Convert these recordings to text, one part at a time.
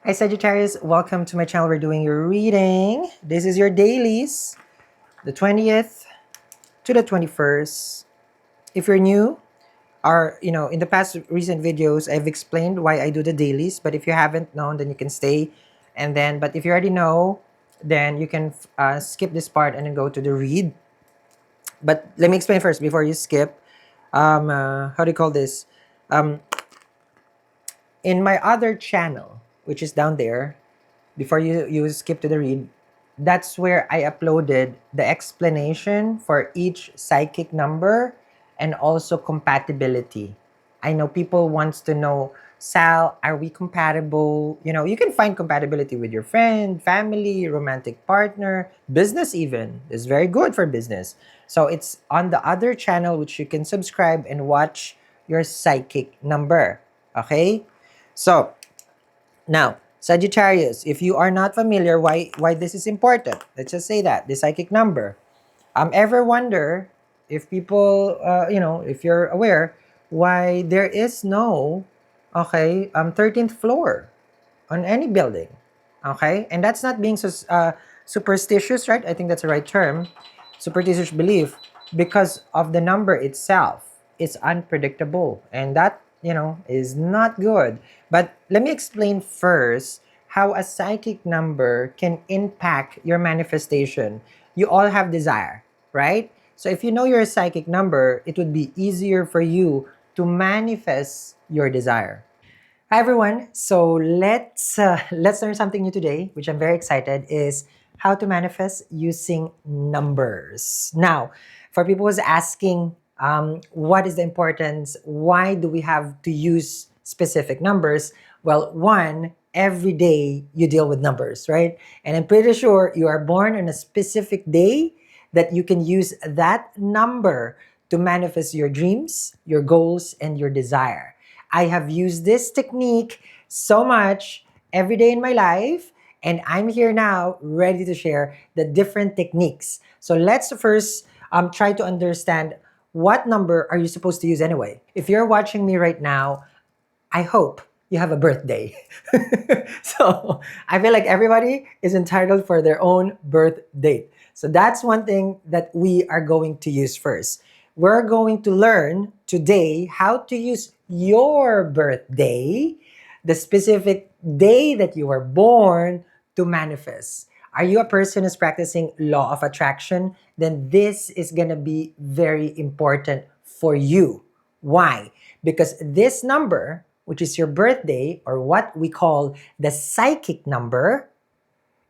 Hi Sagittarius, welcome to my channel. We're doing your reading. This is your dailies, the 20th to the 21st. If you're new, in the past recent videos, I've explained why I do the dailies. But if you haven't known, then you can stay. But if you already know, then you can skip this part and then go to the read. But let me explain first before you skip. How do you call this? Um, in my other channel, which is down there, before you skip to the read, that's where I uploaded the explanation for each psychic number and also compatibility. I know people wants to know, Sal, are we compatible? You can find compatibility with your friend, family, romantic partner, business even. It's very good for business. So it's on the other channel which you can subscribe and watch your psychic number. Okay? So now, Sagittarius, if you are not familiar why this is important, let's just say that the psychic number. Ever wonder if people, if you're aware, why there is no, 13th floor on any building, okay? And that's not being superstitious, right? I think that's the right term, superstitious belief, because of the number itself. It's unpredictable, and that is not good. But let me explain first how a psychic number can impact your manifestation. You all have desire, right? So if you know your psychic number, it would be easier for you to manifest your desire. Hi everyone. So let's learn something new today, which I'm very excited, is how to manifest using numbers. Now, for people who's asking, what is the importance? Why do we have to use specific numbers? Well, one, every day you deal with numbers, right? And I'm pretty sure you are born on a specific day that you can use that number to manifest your dreams, your goals, and your desire. I have used this technique so much every day in my life, and I'm here now ready to share the different techniques. So let's first try to understand, what number are you supposed to use anyway? If you're watching me right now, I hope you have a birthday. So I feel like everybody is entitled for their own birth date. So that's one thing that we are going to use first. We're going to learn today how to use your birthday, the specific day that you were born, to manifest. Are you a person who's practicing law of attraction? Then this is going to be very important for you. Why? Because this number, which is your birthday, or what we call the psychic number,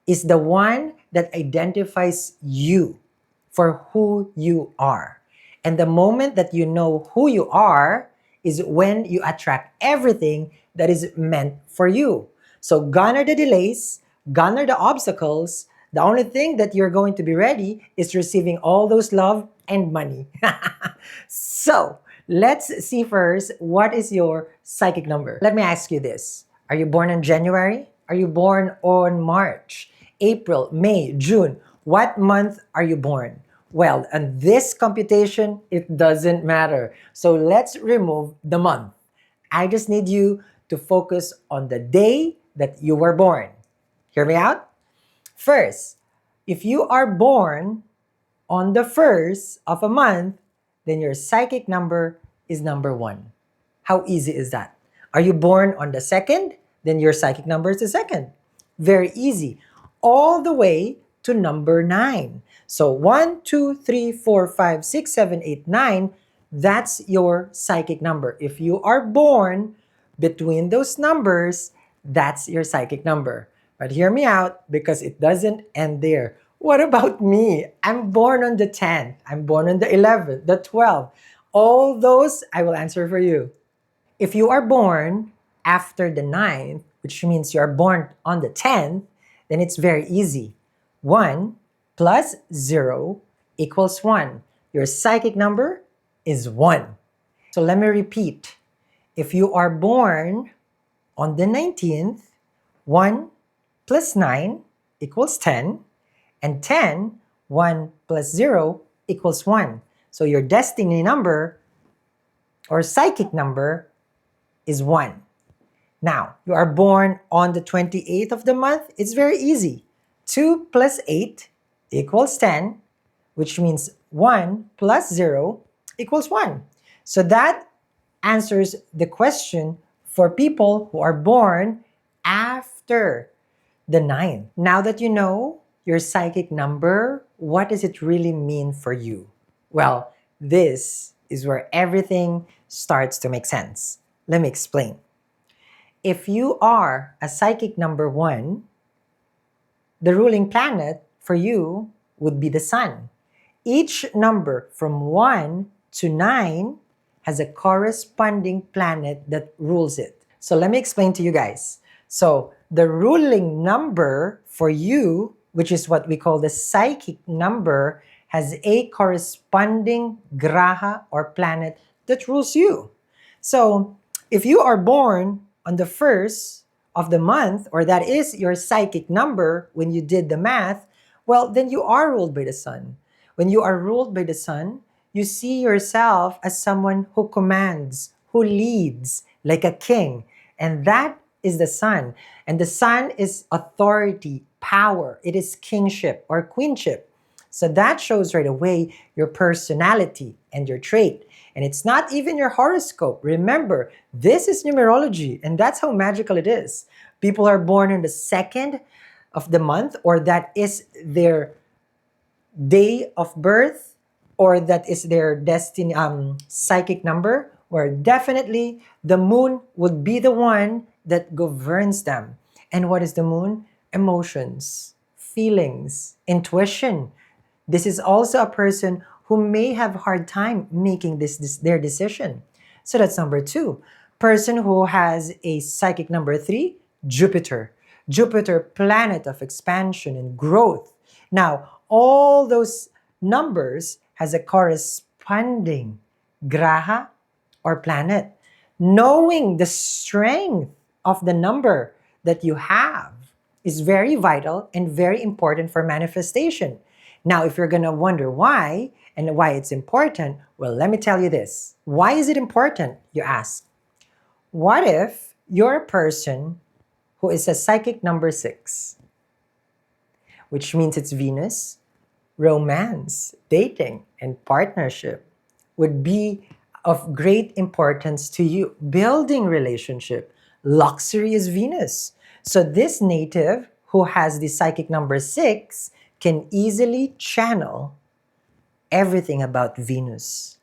is the one that identifies you for who you are. And the moment that you know who you are is when you attract everything that is meant for you. So gone are the delays, gone are the obstacles. The only thing that you're going to be ready is receiving all those love and money. So let's see first, what is your psychic number? Let me ask you this. Are you born in January? Are you born on March, April, May, June? What month are you born? Well, in this computation, it doesn't matter. So let's remove the month. I just need you to focus on the day that you were born. Hear me out? First, if you are born on the first of a month, then your psychic number is number 1. How easy is that? Are you born on the second? Then your psychic number is the second. Very easy. All the way to number 9. So 1, 2, 3, 4, 5, 6, 7, 8, 9. That's your psychic number. If you are born between those numbers, that's your psychic number. But hear me out, because it doesn't end there. What about me? I'm born on the 10th. I'm born on the 11th, the 12th. All those, I will answer for you. If you are born after the 9th, which means you are born on the 10th, then it's very easy. 1 plus 0 equals 1. Your psychic number is 1. So let me repeat. If you are born on the 19th, 1 plus 9 equals 10, and 10, 1 plus 0 equals 1. So your destiny number or psychic number is 1. Now, you are born on the 28th of the month. It's very easy. 2 plus 8 equals 10, which means 1 plus 0 equals 1. So that answers the question for people who are born after the 9th. Now that you know your psychic number, what does it really mean for you? Well, this is where everything starts to make sense. Let me explain. If you are a psychic number 1, the ruling planet for you would be the sun. Each number from 1 to 9 has a corresponding planet that rules it. So let me explain to you guys. So the ruling number for you, which is what we call the psychic number, has a corresponding graha or planet that rules you. So if you are born on the first of the month, or that is your psychic number when you did the math, well, then you are ruled by the sun. When you are ruled by the sun, you see yourself as someone who commands, who leads like a king. And that is the sun. And the sun is authority, power. It is kingship or queenship. So that shows right away your personality and your trait. And it's not even your horoscope. Remember, this is numerology, and that's how magical it is. People are born on the 2nd of the month, or that is their day of birth, or that is their destiny psychic number, where definitely the moon would be the one that governs them. And what is the moon? Emotions, feelings, intuition. This is also a person who may have a hard time making this their decision. So that's number 2. Person who has a psychic number 3, Jupiter. Jupiter, planet of expansion and growth. Now, all those numbers has a corresponding graha or planet. Knowing the strength of the number that you have is very vital and very important for manifestation. Now, if you're going to wonder why and why it's important, well, let me tell you this. Why is it important, you ask? What if you're a person who is a psychic number 6, which means it's Venus, romance, dating, and partnership would be of great importance to you. Building relationship, luxury is Venus. So this native who has the psychic number 6 can easily channel everything about Venus.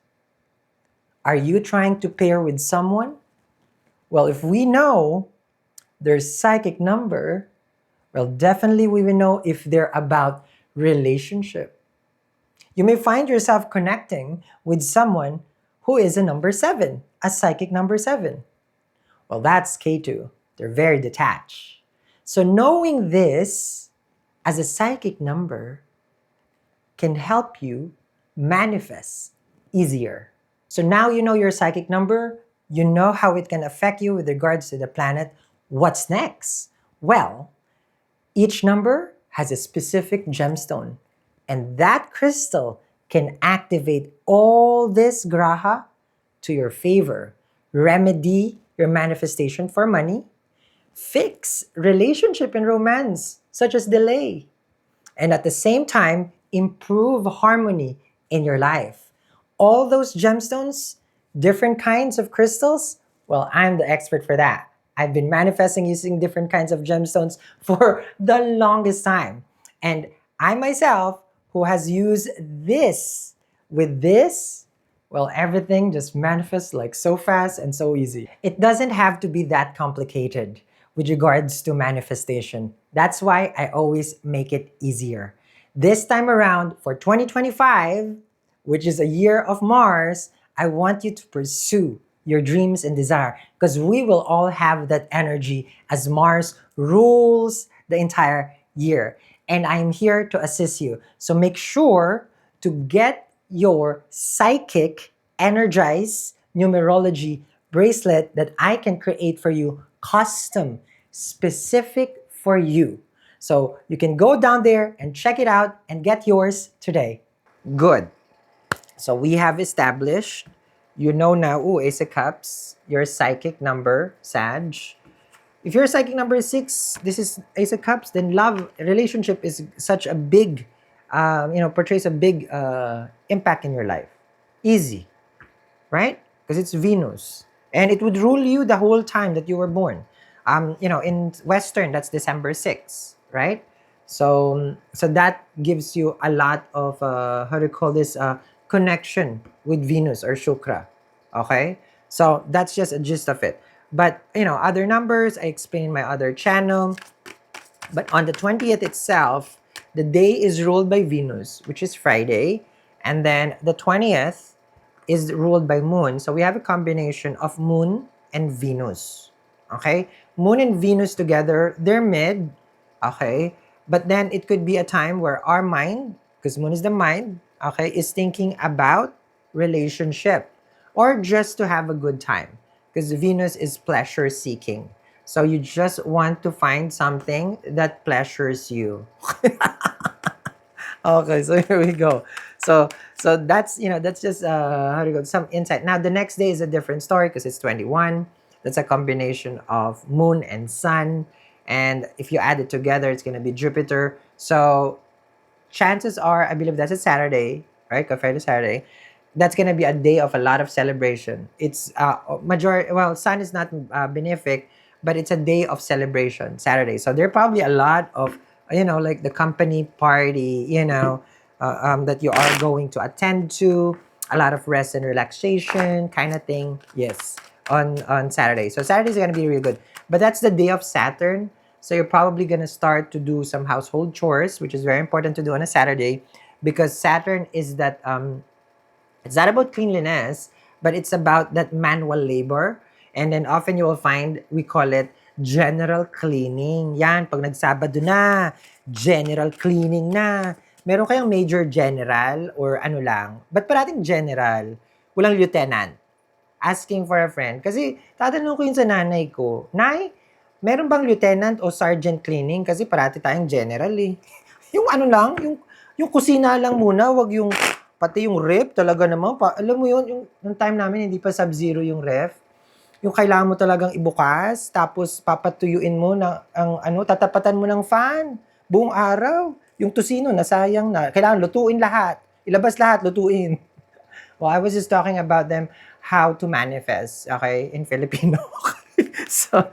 Are you trying to pair with someone? Well, if we know their psychic number, well, definitely we will know if they're about relationship. You may find yourself connecting with someone who is a number 7, a psychic number 7. Well, that's K2. They're very detached. So knowing this as a psychic number can help you manifest easier. So now you know your psychic number, you know how it can affect you with regards to the planet. What's next? Well, each number has a specific gemstone, and that crystal can activate all this graha to your favor, remedy your manifestation for money, fix relationship and romance, such as delay, and at the same time, improve harmony in your life. All those gemstones, different kinds of crystals, well, I'm the expert for that. I've been manifesting using different kinds of gemstones for the longest time. And I myself, who has used this with this, well, everything just manifests like so fast and so easy. It doesn't have to be that complicated with regards to manifestation. That's why I always make it easier. This time around for 2025, which is a year of Mars, I want you to pursue your dreams and desire, because we will all have that energy as Mars rules the entire year. And I'm here to assist you. So make sure to get your psychic energize numerology bracelet that I can create for you, custom, specific for you. So you can go down there and check it out and get yours today. Good. So we have established, you know now, Ace of Cups, your psychic number, Sag. If you're psychic number 6, this is Ace of Cups, then love, relationship is such a big, portrays a big impact in your life. Easy, right? Because it's Venus. And it would rule you the whole time that you were born. In Western, that's December 6th, right? So that gives you a lot of, how do you call this, connection with Venus or Shukra. Okay? So that's just a gist of it. But, other numbers, I explained in my other channel. But on the 20th itself, the day is ruled by Venus, which is Friday. And then the 20th is ruled by Moon. So we have a combination of Moon and Venus. Okay? Moon and Venus together, they're mid. Okay? But then it could be a time where our mind, because Moon is the mind, okay, is thinking about relationship or just to have a good time. Because Venus is pleasure seeking. So you just want to find something that pleasures you. Okay, so here we go. So that's just how to go, some insight. Now the next day is a different story because it's 21. That's a combination of moon and sun, and if you add it together, it's gonna be Jupiter. So chances are, I believe that's a Saturday, right? Friday to Saturday. That's gonna be a day of a lot of celebration. It's sun is not benefic, but it's a day of celebration, Saturday. So there are probably a lot of, like the company party, that you are going to attend to, a lot of rest and relaxation kind of thing. Yes, on Saturday. So Saturdays are gonna be really good. But that's the day of Saturn. So you're probably gonna start to do some household chores, which is very important to do on a Saturday, because Saturn is that it's not about cleanliness, but it's about that manual labor. And then often you will find, we call it general cleaning. Yan, pag nagsabado na, general cleaning na. Meron kayang major general or ano lang. Ba't parating general? Walang lieutenant. Asking for a friend. Kasi tatanong ko yun sa nanay ko, Nay, meron bang lieutenant o sergeant cleaning? Kasi parati tayong general eh. Yung ano lang, yung kusina lang muna, wag yung pati yung ref talaga naman. Alam mo yun, yung time namin hindi pa sub-zero yung ref. Yung kailangan mo talagang ibukas, tapos papatuyuin mo na tatapatan mo ng fan buong araw. Yung tusino nasayang na. Kailangan lutuin lahat. Ilabas lahat, lutuin. Well, I was just talking about them how to manifest, okay, in Filipino. So,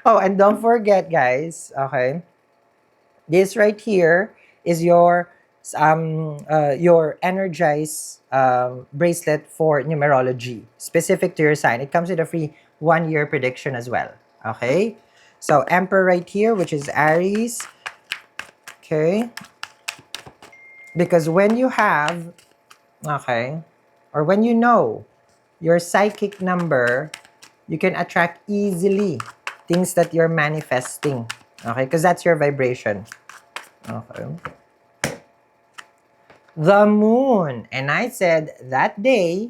and don't forget, guys, okay, this right here is your energized bracelet for numerology, specific to your sign. It comes with a free 1-year prediction as well. Okay, so Emperor right here, which is Aries. Okay, because when you have, okay, or when you know your psychic number, you can attract easily things that you're manifesting. Okay, because that's your vibration. Okay. The moon. And I said that day,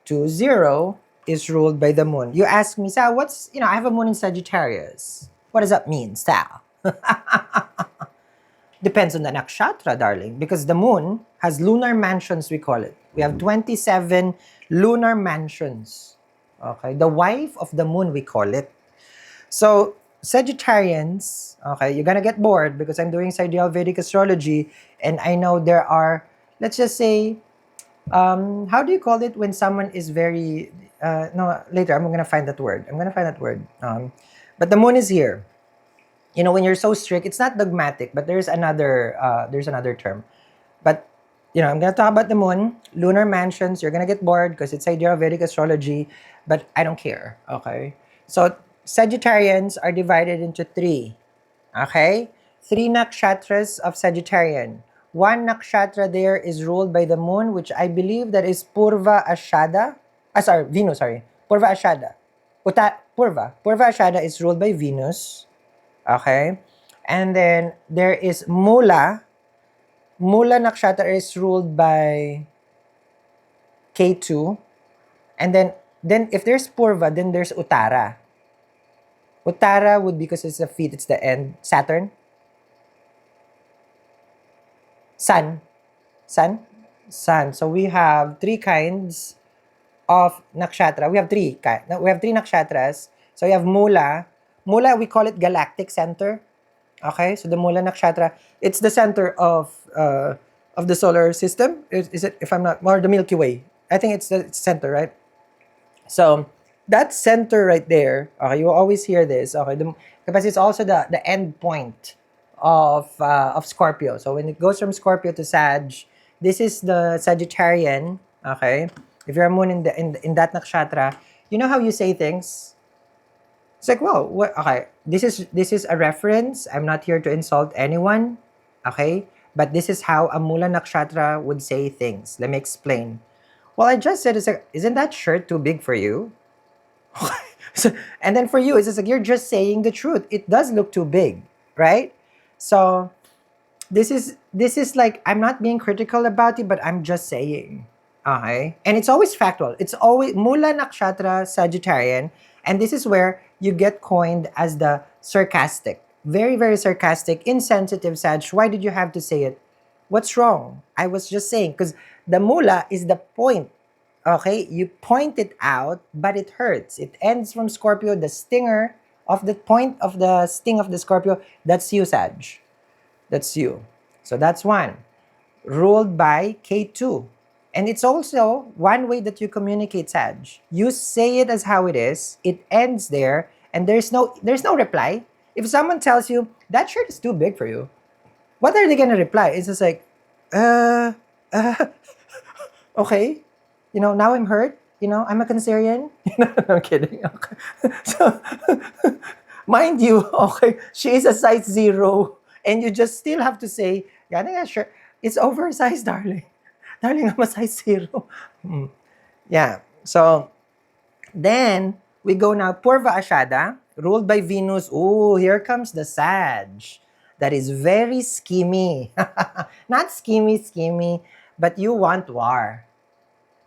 20, is ruled by the moon. You ask me, Sal, I have a moon in Sagittarius. What does that mean, Sal? Depends on the nakshatra, darling, because the moon has lunar mansions, we call it. We have 27 lunar mansions. Okay, the wife of the moon, we call it. So, Sagittarians, okay, you're gonna get bored because I'm doing sidereal Vedic astrology, and I know there are, let's just say, how do you call it when someone is very, no, later, I'm gonna find that word. But the moon is here. When you're so strict, it's not dogmatic, but there's another term. But, I'm gonna talk about the moon, lunar mansions. You're gonna get bored because it's sidereal Vedic astrology, but I don't care, okay? So, Sagittarians are divided into 3. Okay? 3 nakshatras of Sagittarian. 1 nakshatra there is ruled by the moon, which I believe that is Purva Ashada. Venus, sorry. Purva Ashada. Purva Ashada is ruled by Venus. Okay? And then there is Mula. Mula nakshatra is ruled by K2. And then if there's Purva, then there's Uttara. Uttara would be, because it's the feet, it's the end. Saturn. Sun. So we have 3 kinds of nakshatra. We have 3 nakshatras. So we have Mula. Mula, we call it galactic center. Okay, so the Mula Nakshatra, it's the center of the solar system. Is it, if I'm not, or the Milky Way? I think it's the center, right? So that center right there, okay, you will always hear this. Okay, because it's also the end point of Scorpio. So when it goes from Scorpio to Sag, this is the Sagittarian. Okay, if you're a moon in that nakshatra, you know how you say things. It's like, well, what? Okay, this is a reference. I'm not here to insult anyone. Okay, but this is how a Mula nakshatra would say things. Let me explain. Well, I just said, it's like, isn't that shirt too big for you? So, and then for you, it's just like you're just saying the truth. It does look too big, right? So this is like, I'm not being critical about it, but I'm just saying. Okay? And it's always factual. It's always Mula Nakshatra Sagittarian, and this is where you get coined as the sarcastic. Very, very sarcastic, insensitive Sag. Why did you have to say it? What's wrong? I was just saying, because the Mula is the point. Okay, you point it out, but it hurts. It ends from Scorpio, the stinger of the point of the sting of the Scorpio. That's you, Sag. That's you. So that's one. Ruled by K2. And it's also one way that you communicate, Sag. You say it as how it is. It ends there, and there's no reply. If someone tells you that shirt is too big for you, what are they gonna reply? It's just like, uh, uh okay. Now I'm hurt. I'm a Cancerian. I'm kidding. Okay. So, mind you, okay, she is a size 0, and you just still have to say, yeah, sure, it's oversized, darling. Darling, I'm a size 0. Mm. Yeah. So, then, we go now, Purva Ashada, ruled by Venus. Ooh, here comes the Sag. That is very schemy. Not schemy, but you want war.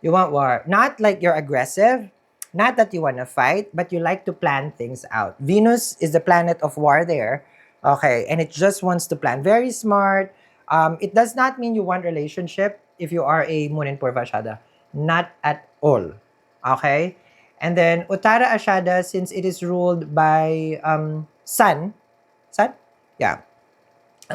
You want war. Not like you're aggressive, not that you want to fight, but you like to plan things out. Venus is the planet of war there. Okay, and it just wants to plan. Very smart. It does not mean you want relationship if you are a Moon in Purva Ashada. Not at all. Okay? And then Uttara Ashada, since it is ruled by Sun. Sun? Yeah.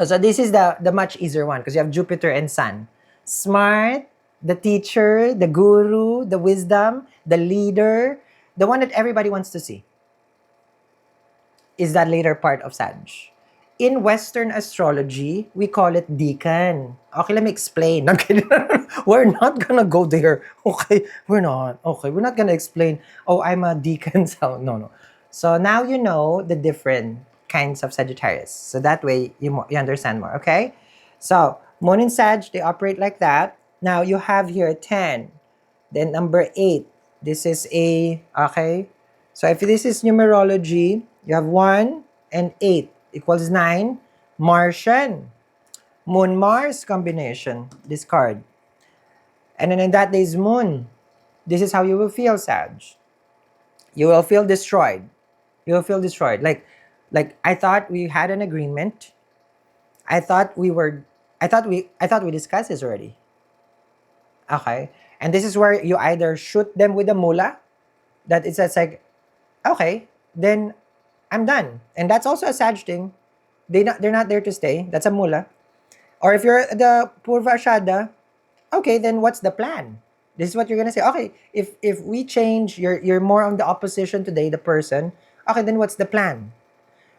So this is the much easier one because you have Jupiter and Sun. Smart, the teacher, the guru, the wisdom, the leader, the one that everybody wants to see, is that later part of Sag. In Western astrology, we call it deacon. Okay, let me explain. Okay, we're not gonna go there. Okay, we're not. Okay, we're not gonna explain, oh, I'm a deacon. So, no. So now you know the different kinds of Sagittarius. So that way, you understand more, okay? So, Moon in Sag, they operate like that. Now, you have here 10. Then number 8. This is okay? So, if this is numerology, you have 1 and 8 equals 9. Martian. Moon-Mars combination. Discard. And then in that day's moon, this is how you will feel, Sag. You will feel destroyed. You will feel destroyed. Like I thought we had an agreement. I thought we discussed this already. Okay. And this is where you either shoot them with a mula, that it's like, okay, then I'm done. And that's also a Sag thing. They're not there to stay. That's a mula. Or if you're the Purva Ashada, okay, then what's the plan? This is what you're gonna say. Okay, if we change, you're more on the opposition today, the person. Okay, then what's the plan?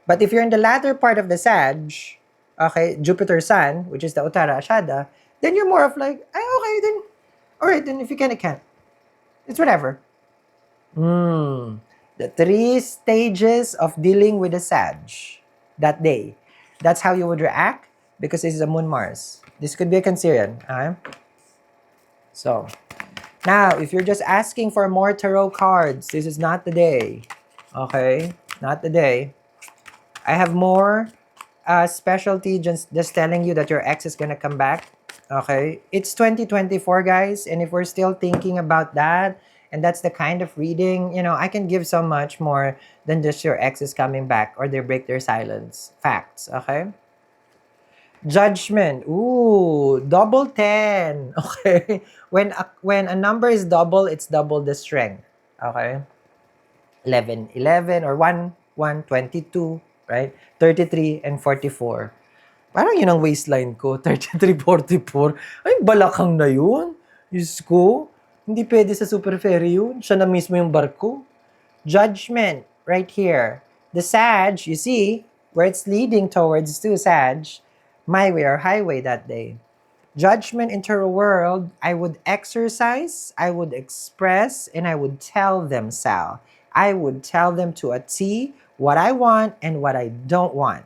But if you're in the latter part of the Sag, okay, Jupiter Sun, which is the Uttara Ashada, then you're more of like, okay, then, all right, then if you can, it can. It's whatever. The 3 stages of dealing with the Sag that day. That's how you would react because this is a Moon Mars. This could be a Cancerian. So, now, if you're just asking for more tarot cards, this is not the day. Okay? Not the day. I have more specialty just telling you that your ex is gonna come back. Okay? It's 2024, guys, and if we're still thinking about that, and that's the kind of reading, I can give so much more than just your ex is coming back or they break their silence. Facts, okay? Judgment. Ooh, double 10. Okay? When a number is double, it's double the strength. Okay? 11, or 1, 21, 22, right? 33, and 44. Parang yun ang waistline ko, 33, 44. Ay, balakang na yun. Diyos ko, hindi pwede sa super ferry yun. Siya na mismo yung barko. Judgment, right here. The Sag, you see, where it's leading towards to Sag, my way or highway that day. Judgment into the world, I would exercise, I would express, and I would tell them, Sal. I would tell them to a T what I want and what I don't want.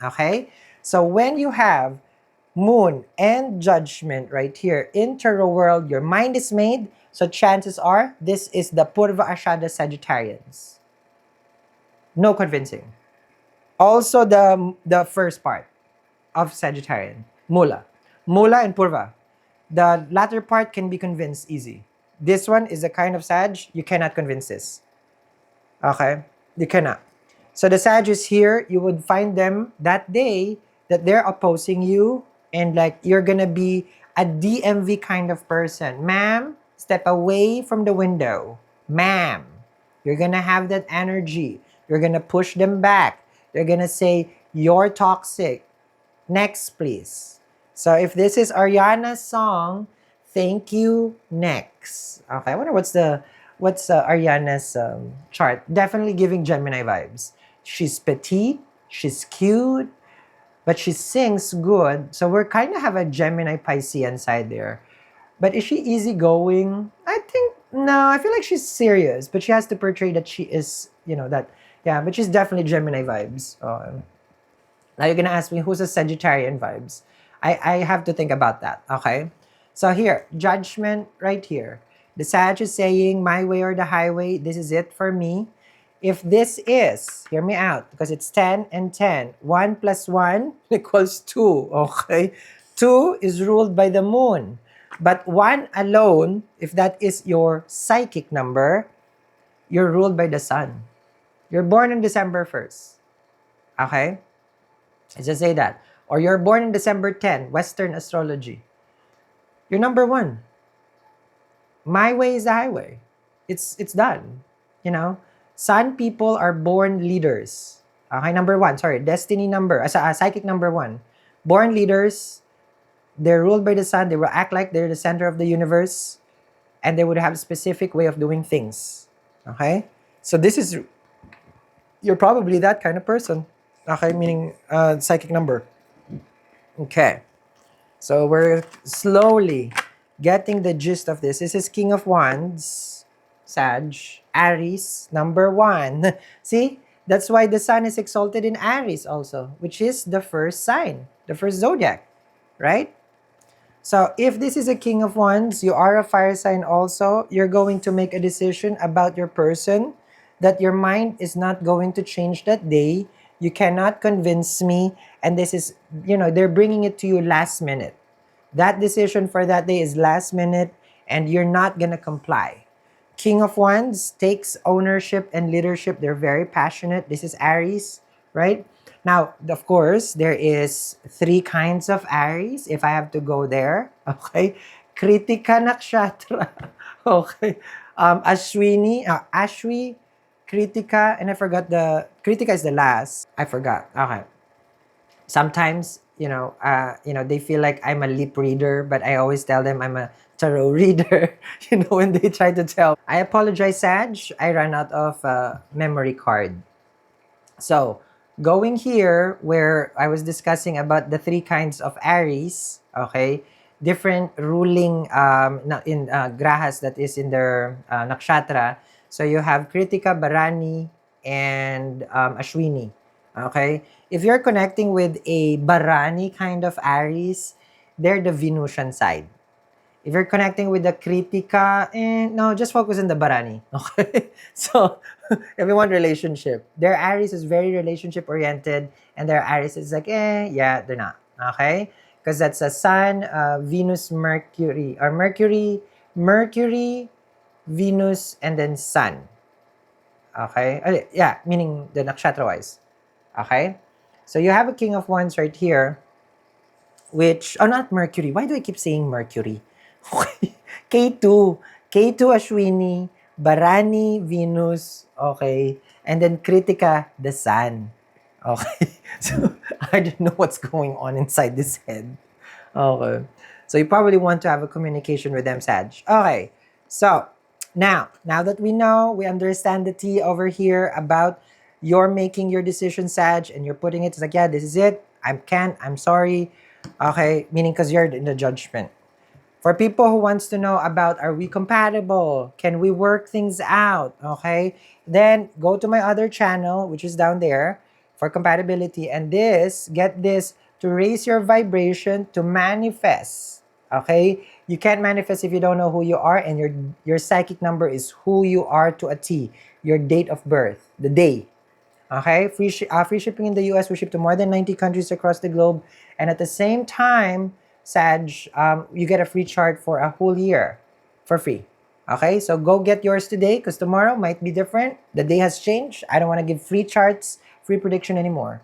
Okay? So when you have moon and judgment right here into the world, your mind is made. So chances are, this is the Purva Ashada Sagittarians. No convincing. Also the first part of Sagittarian, Mula. Mula and Purva. The latter part can be convinced easy. This one is the kind of Sag, you cannot convince this. Okay? You cannot. So the Sag is here, you would find them that day that they're opposing you and like you're gonna be a DMV kind of person. Ma'am, step away from the window. Ma'am, you're gonna have that energy. You're gonna push them back. They're gonna say, you're toxic. Next, please. So if this is Ariana's song, thank you, next. Okay, I wonder what's Ariana's chart. Definitely giving Gemini vibes. She's petite, she's cute, but she sings good. So we're kind of have a Gemini Piscean side there. But is she easygoing? I think, no, I feel like she's serious, but she has to portray that she is, but she's definitely Gemini vibes. Now you're gonna ask me who's a Sagittarian vibes. I have to think about that, okay? So here, judgment right here. The Sag is saying, my way or the highway, this is it for me. If this is, hear me out, because it's 10 and 10. 1 plus 1 equals 2, okay? 2 is ruled by the moon. But 1 alone, if that is your psychic number, you're ruled by the sun. You're born on December 1st, okay? Let's just say that. Or you're born in December 10, Western astrology. You're number 1. My way is the highway. It's done. Sun people are born leaders. Okay, number 1. Sorry, destiny number. Psychic number 1. Born leaders. They're ruled by the sun. They will act like they're the center of the universe. And they would have a specific way of doing things. Okay? So you're probably that kind of person. Okay, meaning psychic number. Okay. So we're slowly getting the gist of this. This is King of Wands, Sag, Aries, number 1. See? That's why the sun is exalted in Aries also, which is the first sign, the first zodiac, right? So if this is a King of Wands, you are a fire sign also, you're going to make a decision about your person that your mind is not going to change that day. You cannot convince me. And this is, they're bringing it to you last minute. That decision for that day is last minute and you're not going to comply. King of Wands takes ownership and leadership. They're very passionate. This is Aries, right? Now, of course, there is 3 kinds of Aries, if I have to go there. Okay? Kritika Nakshatra. Okay. Ashwini, Ashwi, Kritika, and I forgot Kritika is the last. I forgot. Okay. Sometimes, they feel like I'm a lip reader, but I always tell them I'm a tarot reader, when they try to tell. I apologize, Sag. I ran out of memory card. So, going here, where I was discussing about the 3 kinds of Aries, okay, different ruling in grahas that is in their nakshatra. So, you have Kritika, Bharani, and Ashwini, okay? If you're connecting with a Bharani kind of Aries, they're the Venusian side. If you're connecting with the Kritika, no, just focus on the Bharani. Okay? So, if you want relationship, their Aries is very relationship-oriented, and their Aries is like, they're not. Okay? Because that's a Sun, Venus, Mercury, or Mercury, Venus, and then Sun. Okay? Yeah, meaning the nakshatra-wise. Okay? So, you have a King of Wands right here, which, not Mercury. Why do I keep saying Mercury? Okay. K2 Ashwini, Bharani, Venus, okay, And then Kritika, the sun. Okay. So I don't know what's going on inside this head. Okay. So you probably want to have a communication with them, Sag. Okay. So now that we know, we understand the tea over here about you're making your decision, Sag, and you're putting it, it's like, yeah, this is it. I'm sorry. Okay. Meaning because you're in the judgment. For people who wants to know about, are we compatible? Can we work things out? Okay. Then go to my other channel, which is down there for compatibility. And get this, to raise your vibration, to manifest. Okay. You can't manifest if you don't know who you are, and your psychic number is who you are to a T. Your date of birth, the day. Okay, free shipping in the US. We ship to more than 90 countries across the globe. And at the same time, Sag, you get a free chart for a whole year for free. Okay, so go get yours today because tomorrow might be different. The day has changed. I don't want to give free charts, free prediction anymore.